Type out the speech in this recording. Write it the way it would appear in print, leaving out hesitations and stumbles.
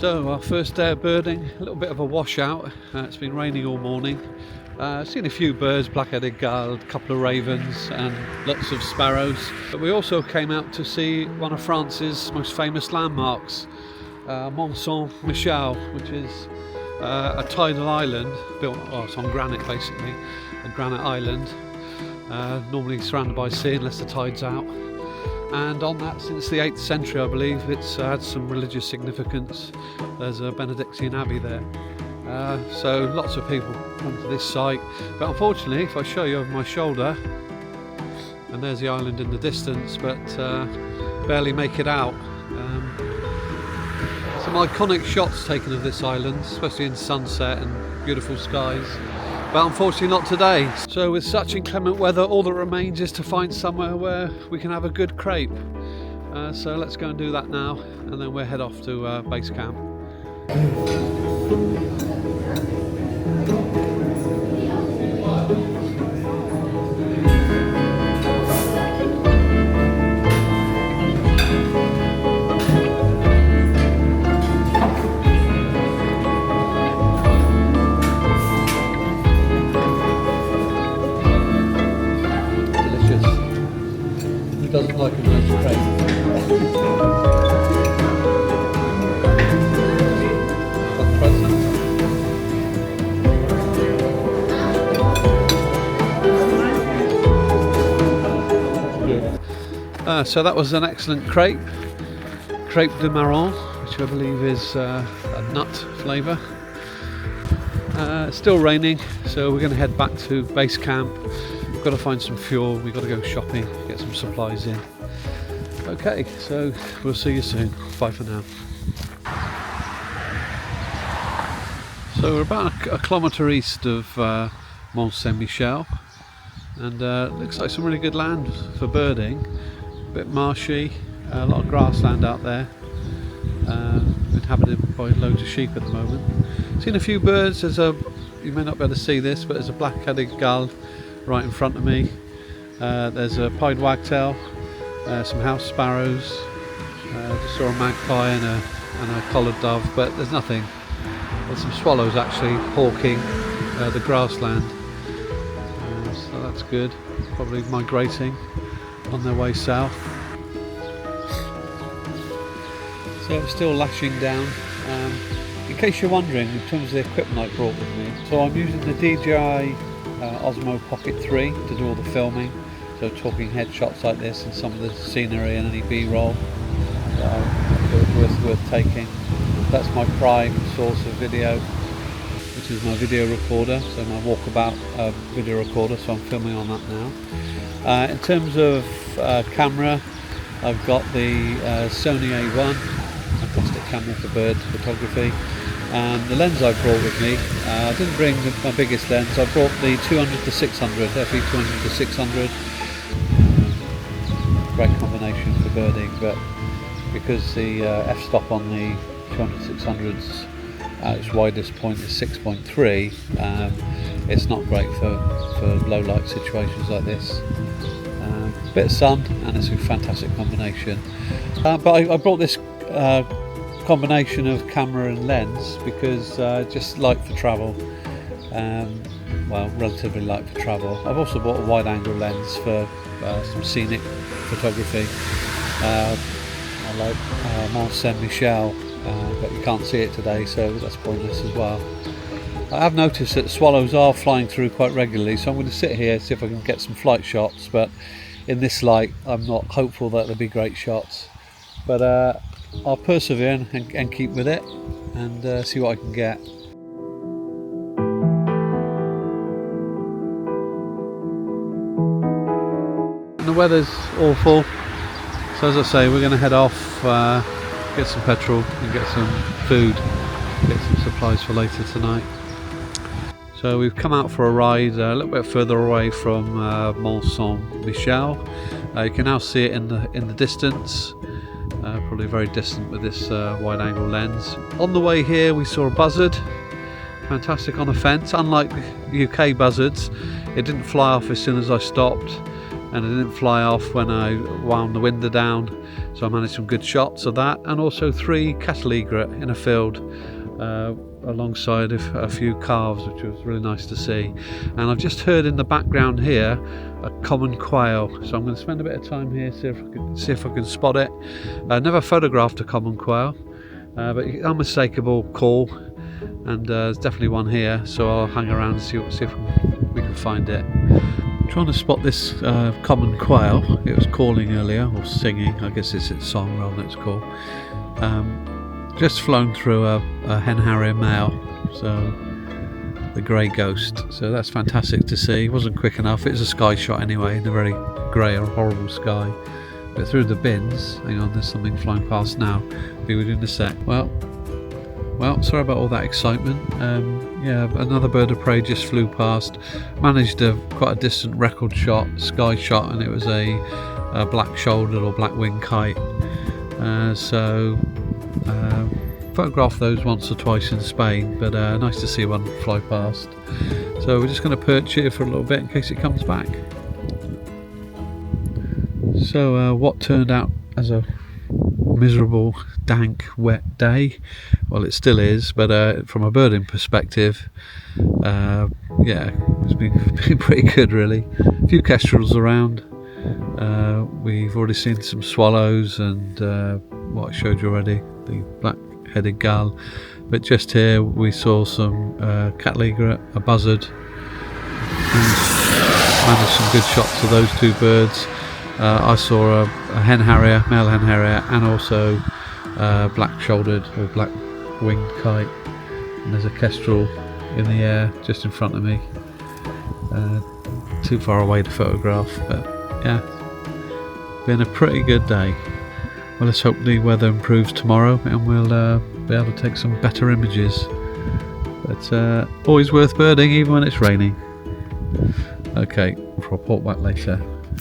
So our first day of birding, a little bit of a washout. It's been raining all morning. Seen a few birds, black-headed gull, a couple of ravens and lots of sparrows. But we also came out to see one of France's most famous landmarks, Mont Saint-Michel, which is a tidal island built, it's on granite basically, a granite island, normally surrounded by sea unless the tide's out. And on that, since the 8th century I believe, it's had some religious significance. There's a Benedictine abbey there. So lots of people come to this site, but unfortunately if I show you over my shoulder, and there's the island in the distance, but barely make it out. Some iconic shots taken of this island, especially in sunset and beautiful skies, but unfortunately not today. So with such inclement weather, all that remains is to find somewhere where we can have a good crepe. So let's go and do that now, and then we'll head off to base camp. Who doesn't like a nice crepe? So that was an excellent crepe de marron, which I believe is a nut flavour. It's still raining, so we're going to head back to base camp. We've got to find some fuel, we've got to go shopping, get some supplies in. Okay, so we'll see you soon. Bye for now. So we're about a kilometre east of Mont Saint-Michel, and looks like some really good land for birding. A bit marshy, a lot of grassland out there, inhabited by loads of sheep at the moment. Seen a few birds. You may not be able to see this, but there's a black-headed gull right in front of me. There's a pied wagtail, some house sparrows, just saw a magpie and a collared dove, but there's nothing. There's some swallows actually hawking the grassland, so that's good, probably migrating on their way south. So it's still lashing down. In case you're wondering, in terms of the equipment I brought with me, so I'm using the DJI Osmo Pocket 3 to do all the filming, so talking headshots like this and some of the scenery and any B-roll worth taking. That's my prime source of video, which is my video recorder, so my walkabout video recorder, so I'm filming on that now. In terms of camera, I've got the Sony A1, fantastic camera for bird photography. The lens I brought with me, I didn't bring my biggest lens, I brought the 200-600, FE 200-600. Great combination for birding, but because the f-stop on the 200-600s at its widest point is 6.3, it's not great for low light situations like this. Bit of sun, and it's a fantastic combination. But I brought this combination of camera and lens because just light for travel, well, relatively light for travel. I've also bought a wide angle lens for some scenic photography. I like Mont Saint-Michel, but you can't see it today, so that's pointless as well. I have noticed that swallows are flying through quite regularly, so I'm going to sit here, see if I can get some flight shots, but in this light I'm not hopeful that there'll be great shots. But I'll persevere and keep with it and see what I can get. And the weather's awful, so as I say, we're going to head off, get some petrol and get some food, get some supplies for later tonight. So we've come out for a ride a little bit further away from Mont Saint-Michel. You can now see it in the distance. Probably very distant with this wide angle lens. On the way here we saw a buzzard, fantastic on a fence. Unlike the UK buzzards, it didn't fly off as soon as I stopped. and it didn't fly off when I wound the window down, so I managed some good shots of that, and also 3 cattle egret in a field alongside a few calves, which was really nice to see. And I've just heard in the background here a common quail, so I'm going to spend a bit of time here, see if I can spot it. I never photographed a common quail, but unmistakable call, and there's definitely one here, so I'll hang around and see if we can find it. I'm trying to spot this common quail. It was calling earlier, or singing, I guess it's its song rather than its call. Just flown through a hen harrier male, so the grey ghost, so that's fantastic to see. It wasn't quick enough, it was a sky shot anyway, in a very grey or horrible sky. But through the bins, hang on, there's something flying past now, be with you in a sec. Well, sorry about all that excitement. Yeah, another bird of prey just flew past, managed quite a distant record shot, sky shot, and it was a black-shouldered or black-winged kite. Photographed those once or twice in Spain, but nice to see one fly past. So we're just going to perch here for a little bit in case it comes back. So what turned out as a miserable, dank, wet day, well, it still is, but from a birding perspective, yeah, it's been pretty good really. A few kestrels around. We've already seen some swallows and what I showed you already, the black-headed gull. But just here we saw some cattle egret, a buzzard. Managed some good shots of those 2 birds. I saw a hen harrier, male hen harrier, and also black-shouldered or black-winged kite. And there's a kestrel in the air just in front of me. Too far away to photograph, but yeah, been a pretty good day. Well, let's hope the weather improves tomorrow and we'll be able to take some better images. But always worth birding even when it's raining. Okay, I'll report back later.